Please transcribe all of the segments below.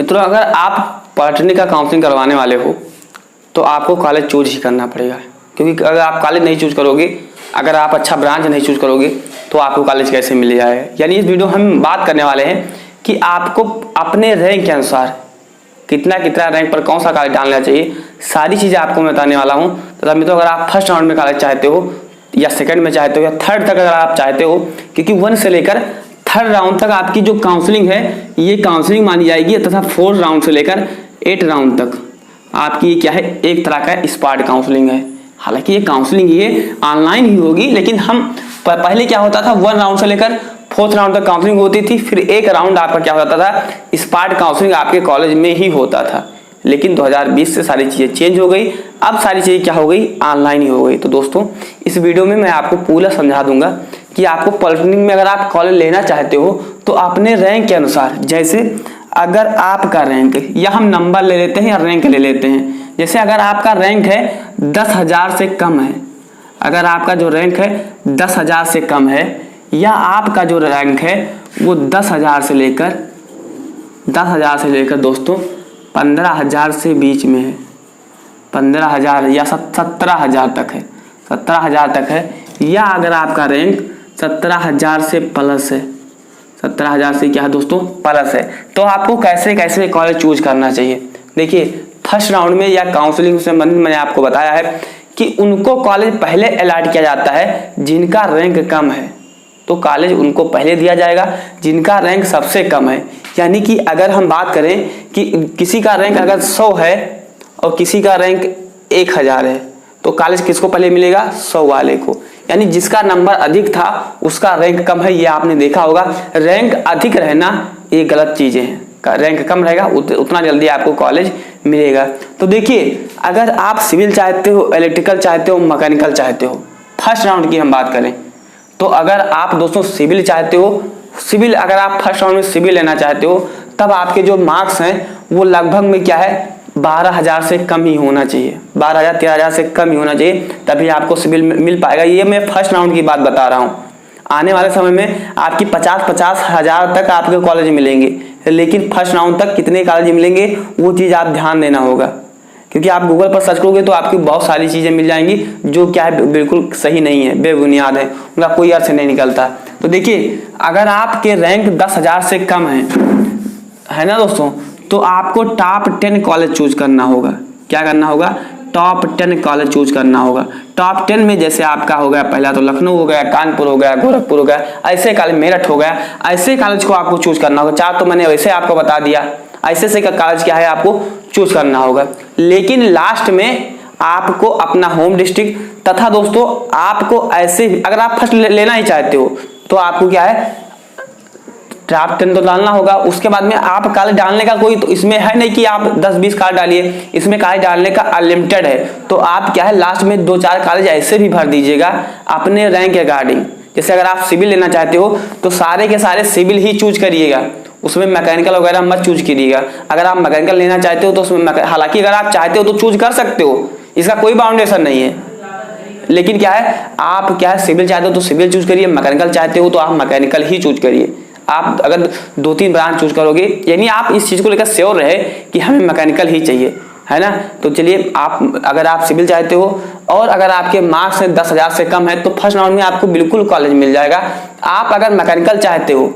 मित्रों, अगर आप पॉलिटेक्निक का काउंसलिंग करवाने वाले हो तो आपको कॉलेज चूज ही करना पड़ेगा, क्योंकि अगर आप कॉलेज नहीं चूज करोगे, अगर आप अच्छा ब्रांच नहीं चूज करोगे तो आपको कॉलेज कैसे मिल जाएगा। यानी इस वीडियो हम बात करने वाले हैं कि आपको अपने रैंक के अनुसार कितना रैंक पर कौन सा कॉलेज डालना चाहिए, सारी चीज़ें आपको मैं बताने वाला हूँ। तो मित्रों, अगर आप फर्स्ट राउंड में कॉलेज चाहते हो या सेकंड में चाहते हो या थर्ड तक अगर आप चाहते हो, क्योंकि 1 से लेकर थर्ड राउंड तक आपकी जो काउंसलिंग है ये काउंसलिंग मानी जाएगी, तथा 4th राउंड से लेकर 8 राउंड तक आपकी क्या है, एक तरह का स्पॉट काउंसलिंग है। हालांकि ये काउंसलिंग ये ऑनलाइन ही होगी, लेकिन हम पहले क्या होता था 1 राउंड से लेकर 4th राउंड तक काउंसलिंग होती थी, फिर एक राउंड आपका क्या होता था, स्पॉट काउंसलिंग आपके कॉलेज में ही होता था। लेकिन 2020 से सारी चीज़ें चेंज हो गई, अब सारी चीज़ें क्या हो गई, ऑनलाइन ही हो गई। तो दोस्तों, इस वीडियो में मैं आपको पूरा समझा दूंगा कि आपको पॉलिटेक्निक में अगर आप कॉलेज लेना चाहते हो तो अपने रैंक के अनुसार, जैसे अगर आपका रैंक, या हम नंबर ले लेते हैं या रैंक ले लेते हैं, जैसे अगर आपका रैंक है 10,000 से कम है, अगर आपका जो रैंक है 10,000 से कम है, या आपका जो रैंक है वो 10,000 से लेकर दोस्तों 15,000 से बीच में है, 15,000 या 17,000 तक है, 17,000 तक है, या अगर आपका रैंक 17,000 से प्लस है, 17,000 से क्या है दोस्तों, प्लस है, तो आपको कैसे कैसे कॉलेज चूज करना चाहिए। देखिए, फर्स्ट राउंड में या काउंसलिंग से मैंने आपको बताया है कि उनको कॉलेज पहले अलॉट किया जाता है जिनका रैंक कम है, तो कॉलेज उनको पहले दिया जाएगा जिनका रैंक सबसे कम है। यानी कि अगर हम बात करें कि किसी का रैंक अगर 100 है और किसी का रैंक 1000 है, तो कॉलेज किसको पहले मिलेगा, 100 वाले को। यानी जिसका नंबर अधिक था उसका रैंक कम है, ये आपने देखा होगा। रैंक अधिक रहना ये गलत चीजें हैं, रैंक कम रहेगा उतना जल्दी आपको कॉलेज मिलेगा। तो देखिए, अगर आप सिविल चाहते हो, इलेक्ट्रिकल चाहते हो, मैकेनिकल चाहते हो, फर्स्ट राउंड की हम बात करें तो अगर आप दोस्तों सिविल चाहते हो, सिविल अगर आप फर्स्ट राउंड में सिविल लेना चाहते हो, तब आपके जो मार्क्स हैं वो लगभग में क्या है, 12,000 से कम ही होना चाहिए, 12,000 13,000 से कम ही होना चाहिए, तभी आपको सिविल मिल पाएगा। ये मैं फर्स्ट राउंड की बात बता रहा हूँ। आने वाले समय में आपकी 50-50 हज़ार तक आपके कॉलेज मिलेंगे, लेकिन फर्स्ट राउंड तक कितने कॉलेज मिलेंगे वो चीज़ आप ध्यान देना होगा, क्योंकि आप गूगल पर सर्च करोगे तो आपकी बहुत सारी चीज़ें मिल जाएंगी जो क्या है, बिल्कुल सही नहीं है, बेबुनियाद है, उनका कोई अर्थ नहीं निकलता। तो देखिए, अगर आपके रैंक 10,000 से कम है ना दोस्तों, तो आपको टॉप 10 कॉलेज चूज करना होगा। क्या करना होगा, टॉप 10 कॉलेज चूज करना होगा। टॉप 10 में जैसे आपका हो गया, पहला तो लखनऊ हो गया, कानपुर हो गया, गोरखपुर हो गया, ऐसे कॉलेज, मेरठ हो गया, ऐसे कॉलेज को आपको चूज करना होगा। 4 तो मैंने वैसे आपको बता दिया, ऐसे का कॉलेज क्या है आपको चूज करना होगा। लेकिन लास्ट में आपको अपना होम डिस्ट्रिक्ट तथा दोस्तों आपको ऐसे, अगर आप फर्स्ट लेना ही चाहते हो तो आपको क्या है, टॉप 10 तो डालना होगा। उसके बाद में आप कॉलेज डालने का कोई तो इसमें है नहीं कि आप 10-20 कॉलेज डालिए, इसमें कॉलेज डालने का अनलिमिटेड है। तो आप क्या है, लास्ट में 2-4 कॉलेज ऐसे भी भर दीजिएगा अपने रैंक के अकॉर्डिंग। जैसे अगर आप सिविल लेना चाहते हो तो सारे के सारे सिविल ही चूज करिएगा, उसमें मैकेनिकल वगैरह मत चूज करिएगा। अगर आप मैकेनिकल लेना चाहते हो तो उसमें, हालांकि अगर आप चाहते हो तो चूज कर सकते हो, इसका कोई बाउंडेशन नहीं है, लेकिन क्या है, आप क्या है, सिविल चाहते हो तो सिविल चूज करिए, मैकेनिकल चाहते हो तो आप मैकेनिकल ही चूज करिए। आप अगर 2-3 ब्रांच चूज करोगे, यानी आप इस चीज को लेकर श्योर रहे कि हमें मैकेनिकल ही चाहिए, है ना। तो चलिए, आप अगर आप सिविल चाहते हो और अगर आपके मार्क्स 10,000 से कम है तो फर्स्ट राउंड में आपको बिल्कुल कॉलेज मिल जाएगा। आप अगर मैकेनिकल चाहते हो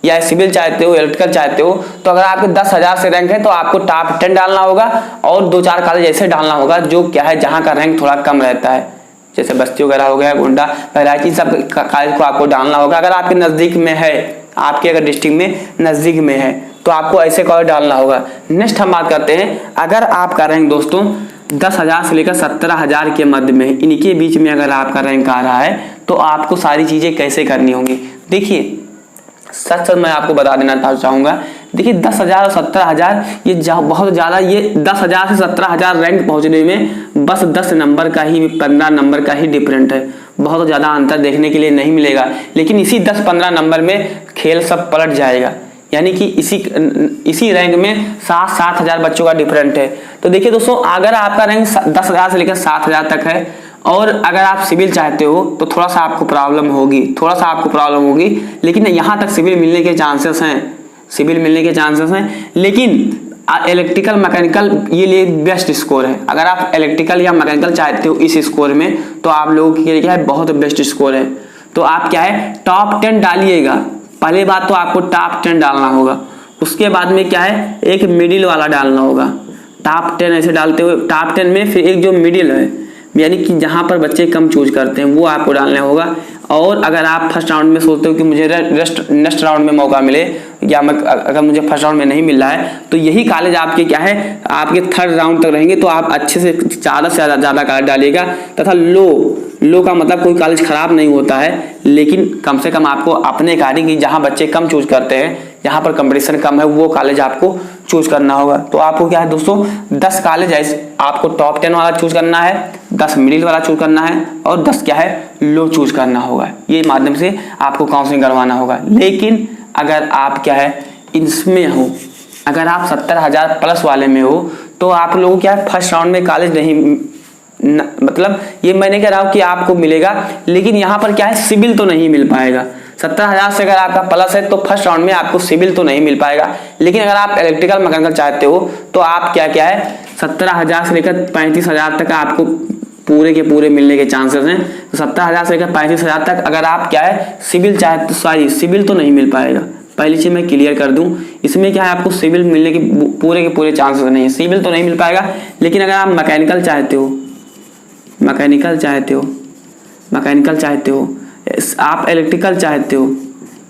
या सिविल चाहते हो, इलेक्ट्रिकल चाहते हो, तो अगर आपके 10,000 से रैंक है तो आपको टॉप 10 डालना होगा और 2-4 कॉलेज ऐसे डालना होगा जो क्या है, जहाँ का रैंक थोड़ा कम रहता है, जैसे बस्ती वगैरह हो गया, गोंडा वगैरह, इन सब कॉलेज को आपको डालना होगा। अगर आपके नजदीक में है, आपके अगर डिस्ट्रिक्ट में नजदीक में है तो आपको ऐसे कॉलेज डालना होगा। नेक्स्ट हम बात करते हैं, अगर आपका रैंक दोस्तों 10,000 से लेकर 17,000 के मध्य में, इनके बीच में अगर आपका रैंक आ रहा है तो आपको सारी चीजें कैसे करनी होंगी। देखिए, सच मैं आपको बता देना चाहूंगा, देखिए 10,000 और 17,000 ये बहुत ज़्यादा, ये 10,000 से 17,000 रैंक पहुंचने में बस 10 नंबर का ही, 15 नंबर का ही डिफरेंट है, बहुत ज़्यादा अंतर देखने के लिए नहीं मिलेगा। लेकिन इसी 10-15 नंबर में खेल सब पलट जाएगा, यानी कि इसी रैंक में 7,000 बच्चों का डिफरेंट है। तो देखिए दोस्तों, अगर आपका रैंक 10,000 से लेकर 7,000 तक है और अगर आप सिविल चाहते हो तो थोड़ा सा आपको प्रॉब्लम होगी, लेकिन यहाँ तक सिविल मिलने के चांसेस हैं, लेकिन इलेक्ट्रिकल मैकेनिकल ये लिए बेस्ट स्कोर है। अगर आप इलेक्ट्रिकल या मैकेनिकल चाहते हो इस स्कोर में तो आप लोगों के लिए क्या है बहुत बेस्ट स्कोर है। तो आप क्या है टॉप 10 डालिएगा। पहली बात तो आपको टॉप 10 डालना होगा, उसके बाद में क्या है एक मिडिल वाला डालना होगा। टॉप 10 ऐसे डालते हुए टॉप 10 में फिर एक जो मिडिल है यानी कि जहाँ पर बच्चे कम चूज करते हैं वो आपको डालना होगा। और अगर आप फर्स्ट राउंड में सोचते हो कि मुझे नेक्स्ट राउंड में मौका मिले या अगर मुझे फर्स्ट राउंड में नहीं मिल रहा है तो यही कॉलेज आपके क्या है आपके थर्ड राउंड तक रहेंगे। तो आप अच्छे से ज़्यादा कॉलेज डालिएगा। तथा लो का मतलब कोई कॉलेज खराब नहीं होता है, लेकिन कम से कम आपको अपने कार्य की जहाँ बच्चे कम चूज करते हैं, जहाँ पर कंपटीशन कम है वो कॉलेज आपको चूज करना होगा। तो आपको क्या है दोस्तों 10 कॉलेज ऐसे आपको टॉप 10 वाला चूज करना है, 10 मिडिल वाला चूज करना है और 10 क्या है लो चूज करना होगा। ये माध्यम से आपको काउंसलिंग करवाना होगा। लेकिन अगर आप क्या है इसमें हो, अगर आप 70,000 प्लस वाले में हो तो आप लोगों क्या है फर्स्ट राउंड में कॉलेज नहीं मतलब ये मैं नहीं कह रहा हूँ कि आपको मिलेगा, लेकिन यहाँ पर क्या है सिविल तो नहीं मिल पाएगा। 70,000 से अगर आपका प्लस है तो फर्स्ट राउंड में आपको सिविल तो नहीं मिल पाएगा। लेकिन अगर आप इलेक्ट्रिकल मैकेनिकल चाहते हो तो आप क्या है 17,000 से लेकर 35,000 तक आपको पूरे के पूरे मिलने के चांसेस हैं। तो 17,000 से लेकर 35,000 तक अगर आप क्या है सिविल चाहते तो सिविल तो नहीं मिल पाएगा। पहली चीज मैं क्लियर कर दूं, इसमें क्या है आपको सिविल मिलने के पूरे चांसेस नहीं है, सिविल तो नहीं मिल पाएगा। लेकिन अगर आप मैकेनिकल चाहते हो आप इलेक्ट्रिकल चाहते हो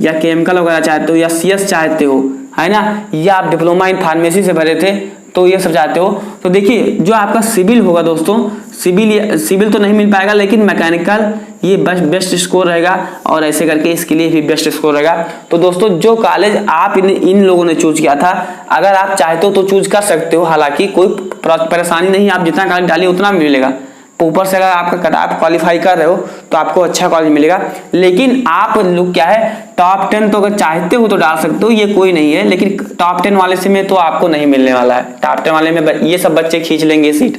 या केमिकल वगैरह चाहते हो या CS चाहते हो है ना, या आप डिप्लोमा इन फार्मेसी से भरे थे तो ये सब चाहते हो तो देखिए जो आपका सिविल होगा दोस्तों सिविल तो नहीं मिल पाएगा, लेकिन मैकेनिकल ये बेस्ट स्कोर रहेगा और ऐसे करके इसके लिए भी बेस्ट स्कोर रहेगा। तो दोस्तों जो कॉलेज आप इन लोगों ने चूज किया था अगर आप चाहते हो तो चूज कर सकते हो, हालांकि कोई परेशानी नहीं, आप जितना कॉलेज डालिए उतना मिलेगा। ऊपर से अगर आपका कट ऑफ क्वालिफाई कर रहे हो तो आपको अच्छा कॉलेज मिलेगा। लेकिन आप लोग क्या है टॉप 10 तो अगर चाहते हो तो डाल सकते हो, ये कोई नहीं है, लेकिन टॉप 10 वाले से में तो आपको नहीं मिलने वाला है। टॉप 10 वाले में ये सब बच्चे खींच लेंगे सीट,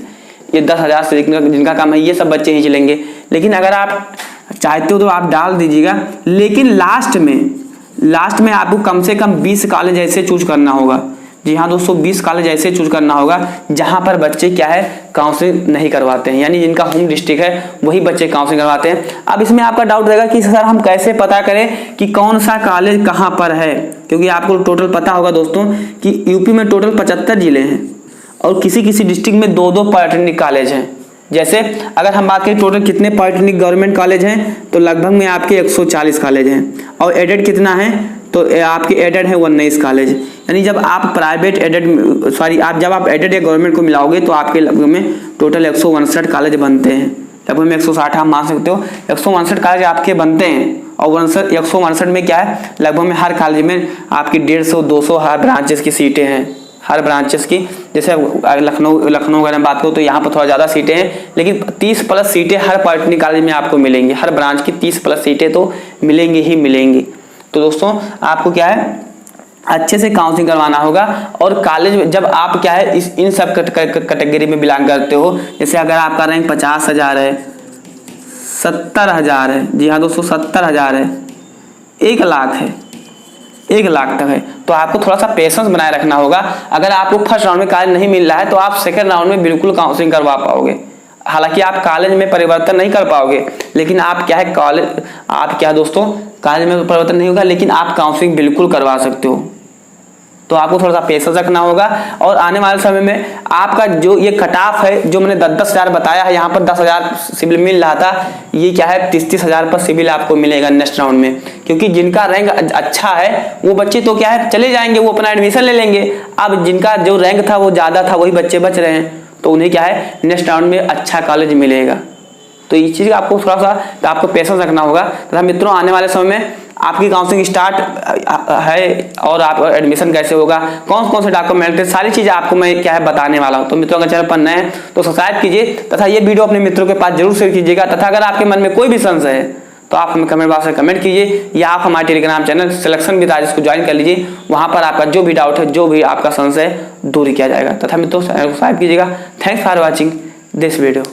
ये 10,000 से जिनका काम है ये सब बच्चे खींच लेंगे। लेकिन अगर आप चाहते हो तो आप डाल दीजिएगा। लेकिन लास्ट में आपको कम से कम 20 कॉलेज ऐसे चूज करना होगा। जी हाँ दोस्तों 20 कॉलेज ऐसे चूज करना होगा जहां पर बच्चे क्या है काउंसलिंग नहीं करवाते हैं, यानी जिनका होम डिस्ट्रिक्ट है वही बच्चे काउंसलिंग करवाते हैं। अब इसमें आपका डाउट रहेगा कि सर हम कैसे पता करें कि कौन सा कॉलेज कहां पर है, क्योंकि आपको टोटल पता होगा दोस्तों कि यूपी में टोटल 75 जिले हैं और किसी डिस्ट्रिक्ट में 2-2 पॉलिटेक्निक कॉलेज हैं। जैसे अगर हम बात करें टोटल कितने पॉलिटेक्निक गवर्नमेंट कॉलेज हैं तो लगभग में आपके 140 कॉलेज हैं और एडेड कितना है तो आपके एडेड है 19 कॉलेज। यानी जब आप प्राइवेट जब आप एडेड या गवर्नमेंट को मिलाओगे तो आपके लगभग में टोटल 159 कॉलेज बनते हैं। लगभग में 160 आप मान सकते हो 159 कॉलेज आपके बनते हैं। और 159 में क्या है लगभग में हर कॉलेज में आपकी 150-200 हर ब्रांचेस की सीटें हैं, हर ब्रांचेस की। जैसे लखनऊ वगैरह में बात करो तो यहाँ पर थोड़ा ज़्यादा सीटें हैं, लेकिन 30 प्लस सीटें हर पॉलिटेक्निक कॉलेज में आपको मिलेंगी। हर ब्रांच की 30 प्लस सीटें तो मिलेंगी। तो दोस्तों आपको क्या है अच्छे से काउंसलिंग करवाना होगा। और कॉलेज में जब आप क्या है इन सब कैटेगरी में बिलोंग करते हो, जैसे अगर आपका रैंक 50,000 है, 70,000 है, जी हाँ दोस्तों 70,000 है, 1 लाख है, 1 लाख तक है, तो आपको थोड़ा सा पेशेंस बनाए रखना होगा। अगर आपको फर्स्ट राउंड में कॉलेज नहीं मिल रहा है तो आप सेकंड राउंड में बिल्कुल काउंसलिंग करवा पाओगे। हालांकि आप कॉलेज में परिवर्तन नहीं कर पाओगे, लेकिन आप क्या है दोस्तों कॉलेज में परिवर्तन नहीं होगा, लेकिन आप काउंसलिंग बिल्कुल करवा सकते हो। तो आपको थोड़ा सा पेशेंस रखना होगा। और आने वाले समय में आपका जो ये कट ऑफ है जो मैंने 10,000 बताया है, यहाँ पर 10,000 सिविल मिल रहा था, ये क्या है 30,000 पर सिविल आपको मिलेगा नेक्स्ट राउंड में। क्योंकि जिनका रैंक अच्छा है वो बच्चे तो क्या है चले जाएंगे, वो अपना एडमिशन ले लेंगे। अब जिनका जो रैंक था वो ज्यादा था वही बच्चे बच रहे हैं, तो उन्हें क्या है नेक्स्ट राउंड में अच्छा कॉलेज मिलेगा। तो इस चीज आपको थोड़ा सा आपको पेशेंस रखना होगा। तथा मित्रों आने वाले समय में आपकी काउंसलिंग स्टार्ट है और आप एडमिशन कैसे होगा, कौन से डॉक्यूमेंट है, सारी चीजें आपको मैं क्या है बताने वाला हूं। तो मित्रों अगर चैनल पर नए हैं तो सब्सक्राइब कीजिए तथा ये वीडियो अपने मित्रों के पास जरूर शेयर कीजिएगा। तथा अगर आपके मन में कोई भी संशय है तो आप हमें कमेंट बॉक्स में कमेंट कीजिए या आप हमारे टेलीग्राम चैनल सिलेक्शन विद आर्यस को ज्वाइन कर लीजिए। वहां पर आपका जो भी डाउट है, जो भी आपका संशय है दूर किया जाएगा। तथा मित्रों सब्सक्राइब कीजिएगा। Thanks for watching this video.